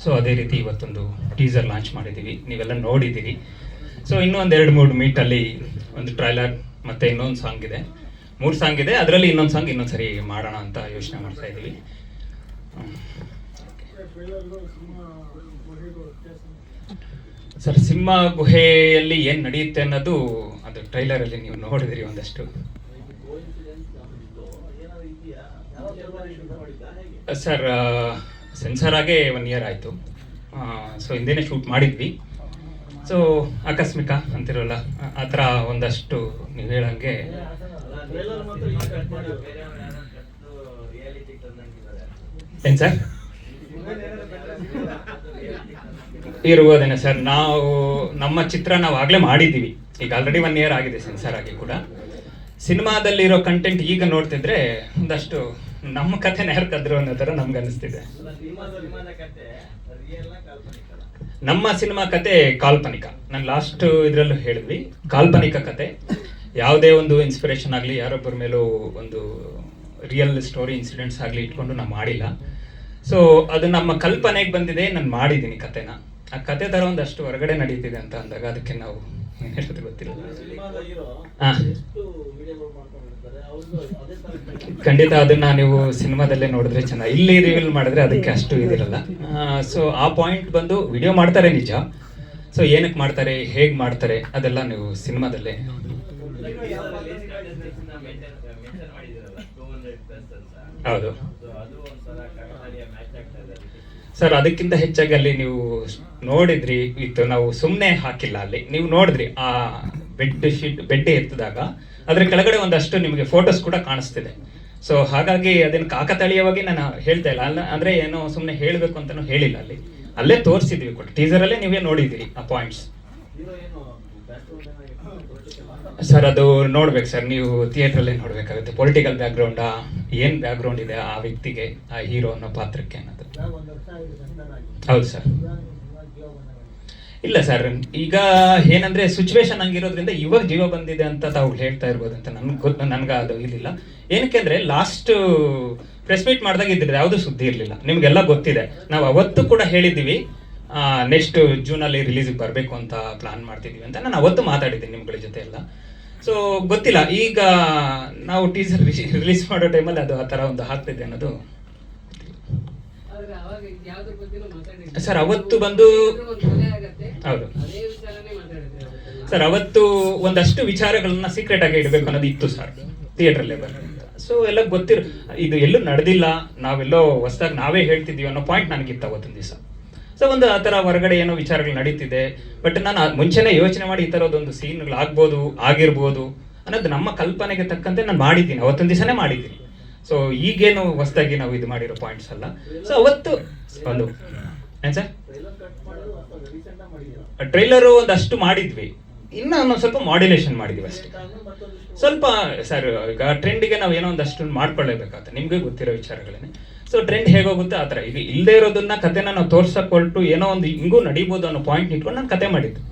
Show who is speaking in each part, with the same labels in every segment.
Speaker 1: So ಅದೇ ರೀತಿ ಇವತ್ತೊಂದು ಟೀಸರ್ ಲಾಂಚ್ ಮಾಡಿದ್ದೀವಿ, ನೀವೆಲ್ಲ ನೋಡಿದ್ದೀರಿ. ಸೊ ಇನ್ನೂ ಒಂದು 2-3 ಮೀಟಲ್ಲಿ ಒಂದು ಟ್ರೈಲರ್ ಮತ್ತು ಇನ್ನೊಂದು ಸಾಂಗ್ ಇದೆ, 3 ಸಾಂಗ್ ಇದೆ. ಅದರಲ್ಲಿ ಇನ್ನೊಂದು ಸಾಂಗ್ ಇನ್ನೊಂದು ಸರಿ ಮಾಡೋಣ ಅಂತ ಯೋಚನೆ ಮಾಡ್ತಾ ಇದ್ದೀವಿ. ಸರ್, ಸಿಂಹ ಗುಹೆಯಲ್ಲಿ ಏನು ನಡೆಯುತ್ತೆ ಅನ್ನೋದು ಅದು ಟ್ರೈಲರಲ್ಲಿ ನೀವು ನೋಡಿದಿರಿ ಒಂದಷ್ಟು. ಸರ್, ಸೆನ್ಸಾರ್ ಆಗೇ 1 ಇಯರ್ ಆಯಿತು. ಸೊ ಹಿಂದೆನೇ ಶೂಟ್ ಮಾಡಿದ್ವಿ. ಸೊ ಆಕಸ್ಮಿಕ ಅಂತಿರೋಲ್ಲ, ಆ ಥರ ಒಂದಷ್ಟು ನೀವು ಹೇಳಂಗೆ ಏನು ಸರ್ ಇರ್ಬೋದೇನೆ ಸರ್. ನಮ್ಮ ಚಿತ್ರ ನಾವು ಆಗಲೇ ಮಾಡಿದ್ದೀವಿ, ಈಗ ಆಲ್ರೆಡಿ 1 ಇಯರ್ ಆಗಿದೆ ಸೆನ್ಸಾರ್ ಆಗಿ ಕೂಡ. ಸಿನಿಮಾದಲ್ಲಿರೋ ಕಂಟೆಂಟ್ ಈಗ ನೋಡ್ತಿದ್ರೆ ಒಂದಷ್ಟು ನಮ್ಮ ಕಥೆನ ಯಾರು ಕದ್ರು ಅನ್ನೋ ಥರ ನಮ್ಗೆ ಅನಿಸ್ತಿದೆ. ನಮ್ಮ ಸಿನಿಮಾ ಕತೆ ಕಾಲ್ಪನಿಕ. ನಾನು ಲಾಸ್ಟ್ ಇದರಲ್ಲೂ ಹೇಳಿದ್ವಿ, ಕಾಲ್ಪನಿಕ ಕತೆ. ಯಾವುದೇ ಒಂದು ಇನ್ಸ್ಪಿರೇಷನ್ ಆಗಲಿ, ಯಾರೊಬ್ಬರ ಮೇಲೂ ಒಂದು ರಿಯಲ್ ಸ್ಟೋರಿ ಇನ್ಸಿಡೆಂಟ್ಸ್ ಆಗಲಿ ಇಟ್ಕೊಂಡು ನಾವು ಮಾಡಿಲ್ಲ. ಸೊ ಅದು ನಮ್ಮ ಕಲ್ಪನೆಗೆ ಬಂದಿದೆ, ನಾನು ಮಾಡಿದ್ದೀನಿ ಕತೆನ. ಆ ಕತೆ ಥರ ಒಂದಷ್ಟು ಹೊರಗಡೆ ನಡೀತಿದೆ ಅಂತ ಅಂದಾಗ ಅದಕ್ಕೆ ನಾವು ಏನು ಹೇಳೋದು ಗೊತ್ತಿಲ್ಲ. ಖಂಡಿತ ಅದನ್ನ ನೀವು ಸಿನಿಮಾದಲ್ಲೇ ನೋಡಿದ್ರೆ ಚೆನ್ನಾಗಿ, ಇಲ್ಲಿ ರಿವೀಲ್ ಮಾಡಿದ್ರೆ ಅದಕ್ಕೆ ಅಷ್ಟು ಇದಿರಲ್ಲ. ಸೊ ಆ ಪಾಯಿಂಟ್ ಬಂದು ವಿಡಿಯೋ ಮಾಡ್ತಾರೆ ನಿಜ. ಸೊ ಏನಕ್ಕೆ ಮಾಡ್ತಾರೆ, ಹೇಗೆ ಮಾಡ್ತಾರೆ ಅದೆಲ್ಲ ನೀವು ಸಿನಿಮಾದಲ್ಲೇ. ಹೌದು ಸರ್, ಅದಕ್ಕಿಂತ ಹೆಚ್ಚಾಗಿ ಅಲ್ಲಿ ನೀವು ನೋಡಿದ್ರಿ ಇತ್ತು, ನಾವು ಸುಮ್ಮನೆ ಹಾಕಿಲ್ಲ. ಅಲ್ಲಿ ನೀವು ನೋಡಿದ್ರಿ ಆ ಬೆಡ್ ಎತ್ತಿದಾಗ ಅದ್ರ ಕೆಳಗಡೆ ಒಂದಷ್ಟು ನಿಮಗೆ ಫೋಟೋಸ್ ಕೂಡ ಕಾಣಿಸ್ತಿದೆ. ಸೊ ಹಾಗಾಗಿ ಅದನ್ನು ಕಾಕತಾಳೀಯವಾಗಿ ನಾನು ಹೇಳ್ತಾ ಇಲ್ಲ, ಅಂದ್ರೆ ಏನೋ ಸುಮ್ಮನೆ ಹೇಳಬೇಕು ಅಂತಾನು ಹೇಳಿಲ್ಲ. ಅಲ್ಲೇ ತೋರಿಸಿದ್ವಿ ಕೊಟ್ಟು, ಟೀಸರಲ್ಲೇ ನೀವೇ ನೋಡಿದ್ದೀರಿ ಆ ಪಾಯಿಂಟ್ಸ್. ಸರ್ ಅದು ನೋಡ್ಬೇಕು ಸರ್, ನೀವು ಥಿಯೇಟ್ರಲ್ಲೇ ನೋಡ್ಬೇಕಾಗುತ್ತೆ. ಪೊಲಿಟಿಕಲ್ ಬ್ಯಾಕ್ಗ್ರೌಂಡಾ, ಏನು ಬ್ಯಾಕ್ಗ್ರೌಂಡ್ ಇದೆ ಆ ವ್ಯಕ್ತಿಗೆ, ಆ ಹೀರೋ ಅನ್ನೋ ಪಾತ್ರಕ್ಕೆ ಅನ್ನೋದು. ಹೌದು ಸರ್. ಇಲ್ಲ ಸರ್, ಈಗ ಏನಂದ್ರೆ ಸಿಚುವೇಶನ್ ಹಂಗಿರೋದ್ರಿಂದ ಇವಾಗ ಜೀವ ಬಂದಿದೆ ಅಂತ ತಾವು ಹೇಳ್ತಾ ಇರ್ಬೋದು ಅಂತ ನನ್ಗೆ ಅದು ಇರಲಿಲ್ಲ. ಏನಕ್ಕೆ ಅಂದ್ರೆ ಲಾಸ್ಟ್ ಪ್ರೆಸ್ ಮೀಟ್ ಮಾಡಿದಾಗ ಇದ್ರದ್ದು ಯಾವುದೂ ಸುದ್ದಿ ಇರಲಿಲ್ಲ, ನಿಮ್ಗೆಲ್ಲ ಗೊತ್ತಿದೆ. ನಾವು ಅವತ್ತು ಕೂಡ ಹೇಳಿದ್ದೀವಿ ನೆಕ್ಸ್ಟ್ ಜೂನಲ್ಲಿ ರಿಲೀಸಿಗೆ ಬರಬೇಕು ಅಂತ ಪ್ಲಾನ್ ಮಾಡ್ತಿದ್ದೀವಿ ಅಂತ. ನಾನು ಅವತ್ತು ಮಾತಾಡಿದ್ದೀನಿ ನಿಮ್ಗಳ ಜೊತೆ ಎಲ್ಲ. ಸೊ ಗೊತ್ತಿಲ್ಲ, ಈಗ ನಾವು ಟೀಸರ್ ರಿಲೀಸ್ ಮಾಡೋ ಟೈಮಲ್ಲಿ ಅದು ಆ ಥರ ಒಂದು ಆಗ್ತಿದೆ ಅನ್ನೋದು. ಸರ್ ಅವತ್ತು ಬಂದು ಹೌದು ಸರ್, ಅವತ್ತು ಒಂದಷ್ಟು ವಿಚಾರಗಳನ್ನ ಸೀಕ್ರೆಟ್ ಆಗಿ ಇಡಬೇಕು ಅನ್ನೋದು ಇತ್ತು ಸರ್ ಥಿಯೇಟ್ರಲ್ಲೇ ಬರೋದ್ರಿಂದ. ಸೊ ಎಲ್ಲ ಗೊತ್ತಿರೋ, ಇದು ಎಲ್ಲೂ ನಡೆದಿಲ್ಲ, ನಾವೆಲ್ಲೋ ಹೊಸದಾಗಿ ನಾವೇ ಹೇಳ್ತಿದ್ದೀವಿ ಅನ್ನೋ ಪಾಯಿಂಟ್ ನನಗಿತ್ತು ಅವತ್ತೊಂದು ದಿವಸ. ಸೊ ಒಂದು ಆ ಥರ ಹೊರಗಡೆ ಏನೋ ವಿಚಾರಗಳು ನಡೀತಿದೆ, ಬಟ್ ನಾನು ಮುಂಚೆನೇ ಯೋಚನೆ ಮಾಡಿ ಈ ಥರದೊಂದು ಸೀನ್ಗಳು ಆಗ್ಬೋದು, ಆಗಿರ್ಬೋದು ಅನ್ನೋದು ನಮ್ಮ ಕಲ್ಪನೆಗೆ ತಕ್ಕಂತೆ ನಾನು ಮಾಡಿದ್ದೀನಿ, ಅವತ್ತೊಂದು ದಿವಸನೇ ಮಾಡಿದ್ದೀನಿ. ಸೊ ಈಗೇನು ಹೊಸದಾಗಿ ನಾವು ಇದು ಮಾಡಿರೋ ಪಾಯಿಂಟ್ಸ್ ಅಲ್ಲ. ಸೊ ಅವತ್ತು ಒಂದು ಏನು ಸರ್, ಟ್ರೈಲರು ಒಂದಷ್ಟು ಮಾಡಿದ್ವಿ, ಇನ್ನು ಒಂದೊಂದು ಸ್ವಲ್ಪ ಮಾಡ್ಯುಲೇಷನ್ ಮಾಡಿದ್ವಿ ಅಷ್ಟೇ. ಸ್ವಲ್ಪ ಸರ್, ಈಗ ಟ್ರೆಂಡಿಗೆ ನಾವು ಏನೋ ಒಂದಷ್ಟು ಮಾಡ್ಕೊಳ್ಳೇಬೇಕಾಗುತ್ತೆ, ನಿಮ್ಗೆ ಗೊತ್ತಿರೋ ವಿಚಾರಗಳೇನೆ. ಸೊ ಟ್ರೆಂಡ್ ಹೇಗೋಗುತ್ತೆ ಆ ಥರ. ಈಗ ಇಲ್ಲದೆ ಇರೋದನ್ನ ಕತೆನ ನಾವು ತೋರ್ಸಕೊಳ್ಟು ಏನೋ ಒಂದು ಹಿಂಗೂ ನಡೀಬೋದು ಅನ್ನೋ ಪಾಯಿಂಟ್ ಇಟ್ಕೊಂಡು ನಾನು ಕತೆ ಮಾಡಿದ್ದು.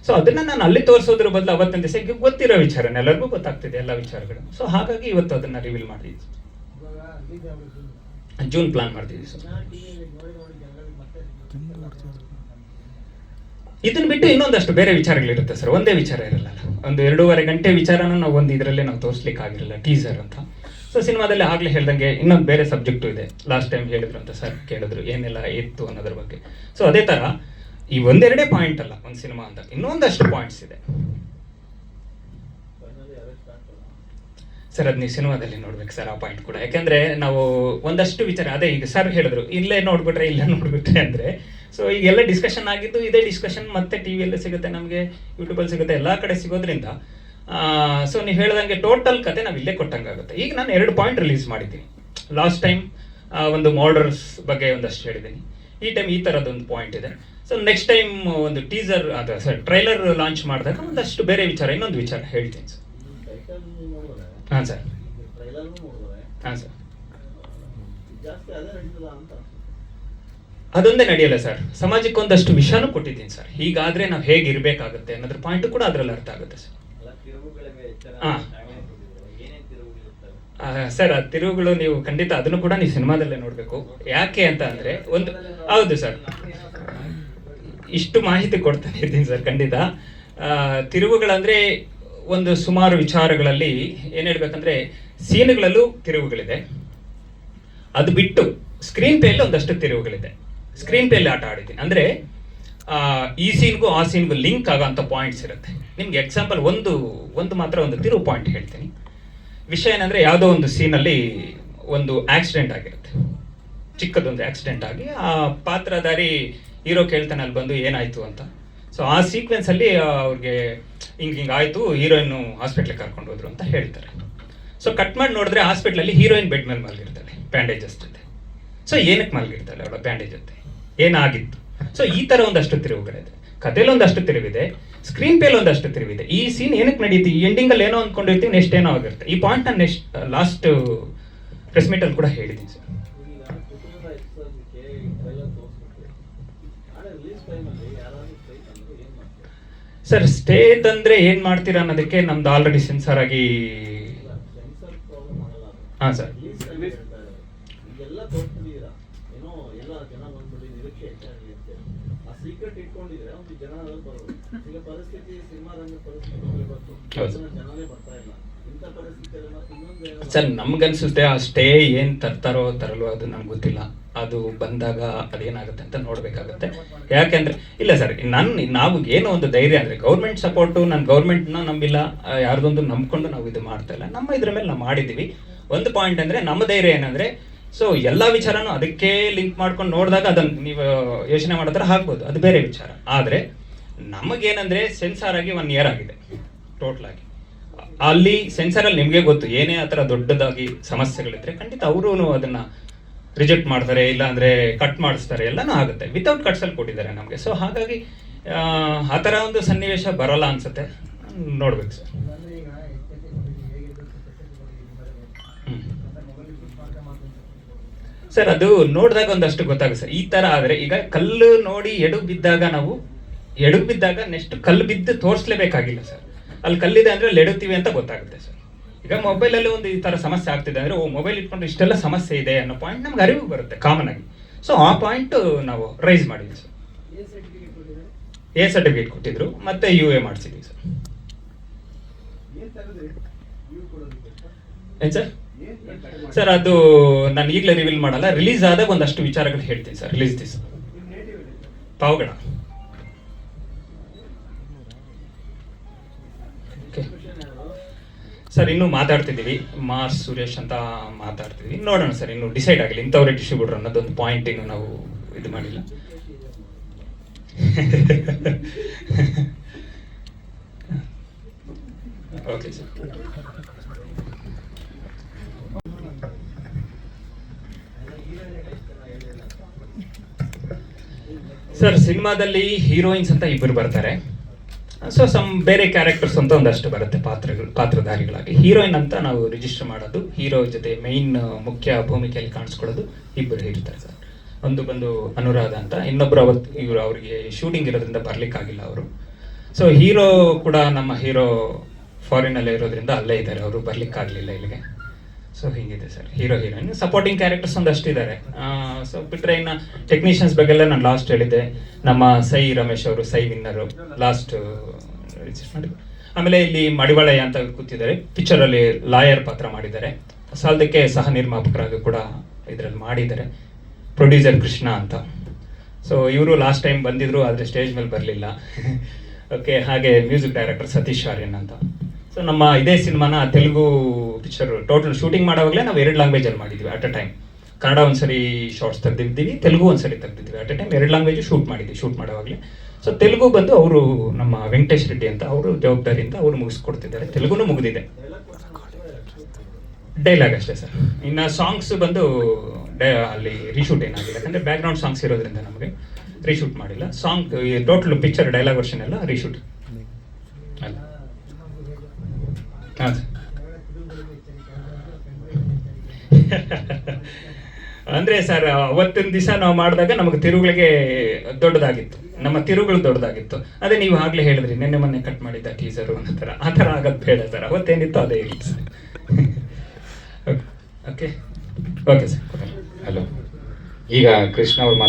Speaker 1: ಸೊ ಅದನ್ನ ನಾನು ಅಲ್ಲಿ ತೋರಿಸೋದ್ರ ಬದಲು ಅವತ್ತೊಂದು ದಿವಸ ಈಗ ಗೊತ್ತಿರೋ ವಿಚಾರನ ಎಲ್ಲರಿಗೂ ಗೊತ್ತಾಗ್ತಿದೆ ಎಲ್ಲ ವಿಚಾರಗಳು. ಸೊ ಹಾಗಾಗಿ ಇವತ್ತು ಅದನ್ನ ರಿವೀಲ್ ಮಾಡಿದ್ವಿ. ಜೂನ್ ಪ್ಲಾನ್ ಮಾಡ್ತಿದ್ವಿ ಸರ್. ಇದನ್ನ ಬಿಟ್ಟು ಇನ್ನೊಂದಷ್ಟು ಬೇರೆ ವಿಚಾರಗಳಿರುತ್ತೆ ಸರ್, ಒಂದೇ ವಿಚಾರ ಇರಲ್ಲ. ಒಂದು 2.5 ಗಂಟೆ ವಿಚಾರನ ನಾವು ಒಂದು ಇದರಲ್ಲೇ ನಾವು ತೋರಿಸ್ಲಿಕ್ಕೆ ಆಗಿರಲ್ಲ, ಟೀಸರ್ ಅಂತ. ಸೊ ಸಿನಿಮಾದಲ್ಲಿ ಆಗ್ಲೇ ಹೇಳ್ದಂಗೆ ಇನ್ನೊಂದು ಬೇರೆ ಸಬ್ಜೆಕ್ಟು ಇದೆ. ಲಾಸ್ಟ್ ಟೈಮ್ ಹೇಳಿದ್ರು ಅಂತ ಸರ್ ಕೇಳಿದ್ರು ಏನೆಲ್ಲ ಇತ್ತು ಅನ್ನೋದ್ರ ಬಗ್ಗೆ. ಸೊ ಅದೇ ಥರ ಈ 1-2 ಪಾಯಿಂಟ್ ಅಲ್ಲ ಒಂದು ಸಿನಿಮಾ ಅಂತ, ಇನ್ನೊಂದಷ್ಟು ಪಾಯಿಂಟ್ಸ್ ಇದೆ ಸರ್. ಅದು ನೀವು ಸಿನಿಮಾದಲ್ಲಿ ನೋಡ್ಬೇಕು ಸರ್ ಆ ಪಾಯಿಂಟ್ ಕೂಡ. ಯಾಕೆಂದ್ರೆ ನಾವು ಒಂದಷ್ಟು ವಿಚಾರ, ಅದೇ ಈಗ ಸರ್ ಹೇಳಿದ್ರು ಇಲ್ಲೇ ನೋಡ್ಬಿಟ್ರೆ ಇಲ್ಲ ನೋಡ್ಬಿಟ್ರೆ ಅಂದ್ರೆ. ಸೊ ಈಗೆಲ್ಲ ಡಿಸ್ಕಷನ್ ಆಗಿದ್ದು, ಇದೇ ಡಿಸ್ಕಷನ್ ಮತ್ತೆ ಟಿವಿಯಲ್ಲೇ ಸಿಗುತ್ತೆ, ನಮಗೆ ಯೂಟ್ಯೂಬಲ್ಲಿ ಸಿಗುತ್ತೆ, ಎಲ್ಲ ಕಡೆ ಸಿಗೋದ್ರಿಂದ. ಸೊ ನೀವು ಹೇಳ್ದಂಗೆ ಟೋಟಲ್ ಕತೆ ನಾವು ಇಲ್ಲೇ ಕೊಟ್ಟಂಗಾಗುತ್ತೆ. ಈಗ ನಾನು 2 ಪಾಯಿಂಟ್ ರಿಲೀಸ್ ಮಾಡಿದ್ದೀನಿ. ಲಾಸ್ಟ್ ಟೈಮ್ ಒಂದು ಮರ್ಡರ್ಸ್ ಬಗ್ಗೆ ಒಂದಷ್ಟು ಹೇಳಿದ್ದೀನಿ, ಈ ಟೈಮ್ ಈ ಥರದೊಂದು ಪಾಯಿಂಟ್ ಇದೆ. ಸೊ ನೆಕ್ಸ್ಟ್ ಟೈಮ್ ಒಂದು ಟೀಸರ್ ಅದು ಸರ್ ಟ್ರೈಲರ್ ಲಾಂಚ್ ಮಾಡಿದಾಗ ಒಂದಷ್ಟು ಬೇರೆ ವಿಚಾರ, ಇನ್ನೊಂದು ವಿಚಾರ ಹೇಳ್ತೀನಿ ಸರ್. ಹಾಂ ಸರ್, ಹಾಂ ಸರ್, ಅದೊಂದೇ ನಡೆಯಲ್ಲ ಸರ್. ಸಮಾಜಕ್ಕೆ ಒಂದಷ್ಟು ವಿಷಯನೂ ಕೊಟ್ಟಿದ್ದೀನಿ ಸರ್. ಹೀಗಾದ್ರೆ ನಾವು ಹೇಗೆ ಇರಬೇಕಾಗುತ್ತೆ ಅನ್ನೋದ್ರ ಪಾಯಿಂಟ್ ಕೂಡ ಅದರಲ್ಲಿ ಅರ್ಥ ಆಗುತ್ತೆ ಸರ್. ಹಾಂ, ಸರ್ ಆ ತಿರುವುಗಳು ನೀವು ಖಂಡಿತ ಅದನ್ನು ಕೂಡ ನೀವು ಸಿನಿಮಾದಲ್ಲೇ ನೋಡಬೇಕು. ಯಾಕೆ ಅಂತ ಅಂದರೆ ಒಂದು ಹೌದು ಸರ್, ಇಷ್ಟು ಮಾಹಿತಿ ಕೊಡ್ತಾನೆ ಇದ್ದೀನಿ ಸರ್ ಖಂಡಿತ. ತಿರುವುಗಳಂದರೆ ಒಂದು ಸುಮಾರು ವಿಚಾರಗಳಲ್ಲಿ ಏನು ಹೇಳ್ಬೇಕಂದ್ರೆ ಸೀನ್ಗಳಲ್ಲೂ ತಿರುವುಗಳಿದೆ, ಅದು ಬಿಟ್ಟು ಸ್ಕ್ರೀನ್ ಪ್ಲೇಯಲ್ಲಿ ಒಂದಷ್ಟು ತಿರುವುಗಳಿದೆ. ಸ್ಕ್ರೀನ್ ಪ್ಲೇಯಲ್ಲಿ ಆಟ ಆಡಿದ್ದೀನಿ ಅಂದರೆ ಈ ಸೀನ್ಗೂ ಆ ಸೀನ್ಗೂ ಲಿಂಕ್ ಆಗೋಂಥ ಪಾಯಿಂಟ್ಸ್ ಇರುತ್ತೆ. ನಿಮ್ಗೆ ಎಕ್ಸಾಂಪಲ್ ಒಂದು ಮಾತ್ರ ಒಂದು ತಿರುವು ಪಾಯಿಂಟ್ ಹೇಳ್ತೀನಿ. ವಿಷಯ ಏನಂದರೆ ಯಾವುದೋ ಒಂದು ಸೀನಲ್ಲಿ ಒಂದು ಆಕ್ಸಿಡೆಂಟ್ ಆಗಿರುತ್ತೆ, ಚಿಕ್ಕದೊಂದು ಆಕ್ಸಿಡೆಂಟ್ ಆಗಿ ಆ ಪಾತ್ರಧಾರಿ ಹೀರೋ ಕೇಳ್ತಾನೆ ಅಲ್ಲಿ ಬಂದು ಏನಾಯಿತು ಅಂತ. ಸೊ ಆ ಸೀಕ್ವೆನ್ಸಲ್ಲಿ ಅವ್ರಿಗೆ ಹಿಂಗಾಯಿತು, ಹೀರೋಯಿನ್ನು ಹಾಸ್ಪಿಟ್ಲಿಗೆ ಕರ್ಕೊಂಡು ಹೋದ್ರು ಅಂತ ಹೇಳ್ತಾರೆ. ಸೊ ಕಟ್ ಮಾಡಿ ನೋಡಿದ್ರೆ ಹಾಸ್ಪಿಟ್ಲಲ್ಲಿ ಹೀರೋಯಿನ್ ಬೆಡ್ ಮೇಲೆ ಮಲಗಿರ್ತಾಳೆ ಬ್ಯಾಂಡೇಜಸ್ ಜೊತೆ. ಸೊ ಏನಕ್ಕೆ ಮಲಗಿರ್ತಾಳೆ ಅವಳ ಬ್ಯಾಂಡೇಜ್ ಜೊತೆ, ಏನಾಗಿತ್ತು? ಸೊ ಈ ಥರ ಒಂದಷ್ಟು ತಿರುವುಗಳಿದೆ, ಕಥೆಯಲ್ಲಿ ಒಂದಷ್ಟು ತಿರುವಿದೆ, ಸ್ಕ್ರೀನ್ ಪ್ಲೇಲಿ ಒಂದಷ್ಟು ತಿರುವಿದೆ. ಈ ಸೀನ್ ಏನಕ್ಕೆ ನಡೀತಿ, ಎಂಡಿಂಗಲ್ಲಿ ಏನೋ ಅಂದ್ಕೊಂಡಿರ್ತೀವಿ, ನೆಕ್ಸ್ಟ್ ಏನೋ ಆಗಿರುತ್ತೆ. ಈ ಪಾಯಿಂಟ್ ನಾನು ಲಾಸ್ಟ್ ಪ್ರೆಸ್ ಮೀಟಲ್ಲಿ ಕೂಡ ಹೇಳಿದ್ದೀನಿ ಸರ್. ಸರ್ ಸ್ಟೇಟ್ ಅಂದರೆ ಏನು ಮಾಡ್ತೀರಾ ಅನ್ನೋದಕ್ಕೆ ನಮ್ದು ಆಲ್ರೆಡಿ ಸೆನ್ಸಾರ್ ಆಗಿ ಹಾಂ ಸರ್ ಸರ್ ನಮ್ಗನ್ಸುತ್ತೆ ಆ ಸ್ಟೇ ಏನು ತರ್ತಾರೋ ತರಲ್ವೋ ಅದು ನಮ್ಗೆ ಗೊತ್ತಿಲ್ಲ. ಅದು ಬಂದಾಗ ಅದೇನಾಗುತ್ತೆ ಅಂತ ನೋಡ್ಬೇಕಾಗತ್ತೆ. ಯಾಕೆಂದ್ರೆ ಇಲ್ಲ ಸರ್, ನಾವು ಏನೋ ಒಂದು ಧೈರ್ಯ ಅಂದರೆ ಗೌರ್ಮೆಂಟ್ ಸಪೋರ್ಟು, ನಾನು ಗೌರ್ಮೆಂಟ್ನ ನಂಬಿಲ್ಲ, ಯಾರ್ದೊಂದು ನಂಬ್ಕೊಂಡು ನಾವು ಇದು ಮಾಡ್ತಾ ಇಲ್ಲ. ನಮ್ಮ ಇದ್ರ ಮೇಲೆ ನಾವು ಮಾಡಿದ್ದೀವಿ. ಒಂದು ಪಾಯಿಂಟ್ ಅಂದರೆ ನಮ್ಮ ಧೈರ್ಯ ಏನಂದರೆ, ಸೊ ಎಲ್ಲ ವಿಚಾರನೂ ಅದಕ್ಕೆ ಲಿಂಕ್ ಮಾಡ್ಕೊಂಡು ನೋಡಿದಾಗ ಅದನ್ನು ನೀವು ಯೋಚನೆ ಮಾಡೋದ್ರ ಆಗ್ಬೋದು, ಅದು ಬೇರೆ ವಿಚಾರ. ಆದರೆ ನಮಗೇನಂದರೆ ಸೆನ್ಸಾರ್ ಆಗಿ 1 year ಆಗಿದೆ ಟೋಟಲ್ ಆಗಿ. ಅಲ್ಲಿ ಸೆನ್ಸಾರಲ್ಲಿ ನಿಮಗೆ ಗೊತ್ತು, ಏನೇ ಆ ಥರ ದೊಡ್ಡದಾಗಿ ಸಮಸ್ಯೆಗಳಿದ್ರೆ ಖಂಡಿತ ಅವರು ಅದನ್ನು ರಿಜೆಕ್ಟ್ ಮಾಡ್ತಾರೆ, ಇಲ್ಲಾಂದರೆ ಕಟ್ ಮಾಡಿಸ್ತಾರೆ, ಎಲ್ಲನೂ ಆಗುತ್ತೆ. ವಿತೌಟ್ ಕಟ್ಸಲ್ಲಿ ಕೊಟ್ಟಿದ್ದಾರೆ ನಮಗೆ. ಸೊ ಹಾಗಾಗಿ ಆ ಥರ ಒಂದು ಸನ್ನಿವೇಶ ಬರೋಲ್ಲ ಅನ್ಸುತ್ತೆ, ನೋಡ್ಬೇಕು ಸರ್. ಸರ್ ಅದು ನೋಡಿದಾಗ ಒಂದಷ್ಟು ಗೊತ್ತಾಗುತ್ತೆ ಸರ್. ಈ ಥರ ಆದರೆ ಈಗ ಕಲ್ಲು ನೋಡಿ ಎಡುಗು ಬಿದ್ದಾಗ ನೆಕ್ಸ್ಟ್ ಕಲ್ಲು ಬಿದ್ದು ತೋರಿಸ್ಲೇಬೇಕಾಗಿಲ್ಲ ಸರ್. ಅಲ್ಲಿ ಕಲ್ಲಿದೆ ಅಂದರೆ ಅಲ್ಲಿ ಎಡುತ್ತೀವಿ ಅಂತ ಗೊತ್ತಾಗುತ್ತೆ ಸರ್. ಈಗ ಮೊಬೈಲಲ್ಲಿ ಒಂದು ಈ ಥರ ಸಮಸ್ಯೆ ಆಗ್ತಿದೆ ಅಂದರೆ, ಮೊಬೈಲ್ ಇಟ್ಕೊಂಡು ಇಷ್ಟೆಲ್ಲ ಸಮಸ್ಯೆ ಇದೆ ಅನ್ನೋ ಪಾಯಿಂಟ್ ನಮ್ಗೆ ಅರಿವು ಬರುತ್ತೆ ಕಾಮನ್ ಆಗಿ. ಸೊ ಆ ಪಾಯಿಂಟ್ ನಾವು ರೈಸ್ ಮಾಡಿದ್ವಿ ಸರ್. ಎ ಸರ್ಟಿಫಿಕೇಟ್ ಕೊಟ್ಟಿದ್ರು, ಮತ್ತೆ UA ಮಾಡಿಸಿದ್ವಿ ಸರ್. ಏನು ಸರ್? ಸರ್ ಅದು ನಾನು ಈಗಲೇ ರಿವೀಲ್ ಮಾಡಲ್ಲ, ರಿಲೀಸ್ ಆದಾಗ ಒಂದಷ್ಟು ವಿಚಾರಗಳು ಹೇಳ್ತೀನಿ ಸರ್. ರಿಲೀಸ್ ದಿವಸ ಪಾವಗಡ. ಸರ್ ಇನ್ನೂ ಮಾತಾಡ್ತಿದ್ದೀವಿ, ಮಾರ್ಸ್ ಸುರೇಶ್ ಅಂತ ಮಾತಾಡ್ತಿದ್ವಿ, ನೋಡೋಣ ಸರ್, ಇನ್ನೂ ಡಿಸೈಡ್ ಆಗಿಲ್ಲ ಇಂಥವ್ರೆ ಡಿಸ್ಟ್ರಿಬ್ಯೂಟರ್ ಅನ್ನೋದೊಂದು ಪಾಯಿಂಟ್ ಇನ್ನು ನಾವು ಇದು ಮಾಡಿಲ್ಲ. Okay sir. ಸರ್ ಸಿನಿಮಾದಲ್ಲಿ ಹೀರೋಯಿನ್ಸ್ ಅಂತ 2 ಬರ್ತಾರೆ. ಸೊ ಬೇರೆ ಕ್ಯಾರೆಕ್ಟರ್ಸ್ ಅಂತ ಒಂದಷ್ಟು ಬರುತ್ತೆ ಪಾತ್ರಧಾರಿಗಳಾಗಿ. ಹೀರೋಯಿನ್ ಅಂತ ನಾವು ರಿಜಿಸ್ಟರ್ ಮಾಡೋದು, ಹೀರೋ ಜೊತೆ ಮೈನ್ ಮುಖ್ಯ ಭೂಮಿಕೆಯಲ್ಲಿ ಕಾಣಿಸ್ಕೊಳ್ಳೋದು 2 ಇರ್ತಾರೆ ಸರ್. ಒಂದು ಬಂದು ಅನುರಾಧ ಅಂತ, ಇನ್ನೊಬ್ರು ಅವ್ರಿಗೆ ಶೂಟಿಂಗ್ ಇರೋದ್ರಿಂದ ಬರ್ಲಿಕ್ಕಾಗಿಲ್ಲ ಅವರು. ಸೊ ಹೀರೋ ಕೂಡ ನಮ್ಮ ಹೀರೋ ಫಾರಿನಲ್ಲೇ ಇರೋದ್ರಿಂದ ಅಲ್ಲೇ ಇದ್ದಾರೆ, ಅವರು ಬರ್ಲಿಕ್ಕಾಗಲಿಲ್ಲ ಇಲ್ಲಿಗೆ. ಸೊ ಹೀಗಿದೆ sir hero heroine. Supporting characters ಒಂದಷ್ಟು ಇದ್ದಾರೆ. ಸೊ ಬಿಟ್ಟರೆ ಇನ್ನು ಟೆಕ್ನಿಷಿಯನ್ಸ್ ಬಗ್ಗೆಲ್ಲ ನಾನು ಲಾಸ್ಟ್ ಹೇಳಿದ್ದೆ. ನಮ್ಮ ಸೈ ರಮೇಶ್ ಅವರು ಸೈ ವಿನ್ನರು ಲಾಸ್ಟ್ ರಿಜಿಸ್ಟರ್ ಮಾಡಿದ್ರು. ಆಮೇಲೆ ಇಲ್ಲಿ ಮಡಿವಾಳಯ್ಯ ಅಂತ ಕೂತಿದ್ದಾರೆ, ಪಿಕ್ಚರಲ್ಲಿ ಲಾಯರ್ ಪಾತ್ರ ಮಾಡಿದ್ದಾರೆ. ಸಾಲದಕ್ಕೆ ಸಹ ನಿರ್ಮಾಪಕರಾಗಿ ಕೂಡ ಇದರಲ್ಲಿ ಮಾಡಿದ್ದಾರೆ. ಪ್ರೊಡ್ಯೂಸರ್ ಕೃಷ್ಣ ಅಂತ. ಸೊ ಇವರು ಲಾಸ್ಟ್ ಟೈಮ್ ಬಂದಿದ್ರು, ಆದರೆ ಸ್ಟೇಜ್ ಮೇಲೆ ಬರಲಿಲ್ಲ. ಓಕೆ, ಹಾಗೆ ಮ್ಯೂಸಿಕ್ ಡೈರೆಕ್ಟರ್ ಸತೀಶ್ ಆರ್ಯನ್ ಅಂತ. ಸೊ ನಮ್ಮ ಇದೇ ಸಿನಿಮಾನ ತೆಲುಗು ಪಿಕ್ಚರ್ ಟೋಟಲ್ ಶೂಟಿಂಗ್ ಮಾಡೋವಾಗಲೇ ನಾವು 2 ಲ್ಯಾಂಗ್ವೇಜಲ್ಲಿ ಮಾಡಿದ್ವಿ ಅಟ್ ಅ ಟೈಮ್. ಕನ್ನಡ ಒಂದ್ಸರಿ ಶಾರ್ಟ್ಸ್ ತೆಗೆದಿದ್ದೀವಿ, ತೆಲುಗು ಒಂದ್ಸರಿ ತೆಗೆದಿದ್ವಿ. At a time 2 language shoot ಮಾಡಿದ್ವಿ ಶೂಟ್ ಮಾಡೋವಾಗಲೇ. ಸೊ ತೆಲುಗು ಬಂದು ಅವರು ನಮ್ಮ ವೆಂಕಟೇಶ್ ರೆಡ್ಡಿ ಅಂತ ಅವರು ಜವಾಬ್ದಾರಿಯಿಂದ ಅವರು ಮುಗಿಸ್ಕೊಡ್ತಿದ್ದಾರೆ. ತೆಲುಗುನು ಮುಗಿದಿದೆ, ಡೈಲಾಗ್ ಅಷ್ಟೇ ಸರ್. ಇನ್ನು ಸಾಂಗ್ಸ್ ಬಂದು ಅಲ್ಲಿ ರೀಶೂಟ್ ಏನಾಗಿಲ್ಲ, ಯಾಕಂದರೆ ಬ್ಯಾಕ್ಗ್ರೌಂಡ್ ಸಾಂಗ್ಸ್ ಇರೋದ್ರಿಂದ ನಮಗೆ ರೀಶೂಟ್ ಮಾಡಿಲ್ಲ. Song total picture dialogue version ಎಲ್ಲ ರೀಶೂಟ್ ಅಲ್ಲ. ಹಾಂ ಅಂದರೆ ಸರ್ ಅವತ್ತಿನ ದಿವಸ ನಾವು ಮಾಡಿದಾಗ ನಮಗೆ ತಿರುಗಳಿಗೆ ದೊಡ್ಡದಾಗಿತ್ತು, ನಮ್ಮ ತಿರುಗಳು ದೊಡ್ಡದಾಗಿತ್ತು. ಅದೇ ನೀವು ಆಗಲೇ ಹೇಳಿದ್ರಿ ನಿನ್ನೆ ಮೊನ್ನೆ ಕಟ್ ಮಾಡಿದ್ದ ಟೀಸರು ಅನ್ನೋ ಥರ, ಆ ಥರ ಆಗೋದು ಬೇಡ ಸರ್. ಅವತ್ತೇನಿತ್ತು ಅದೇ ಇರಲಿ sir. Okay. Okay okay sir.
Speaker 2: Hello, ಈಗ ಕೃಷ್ಣ ಅವ್ರು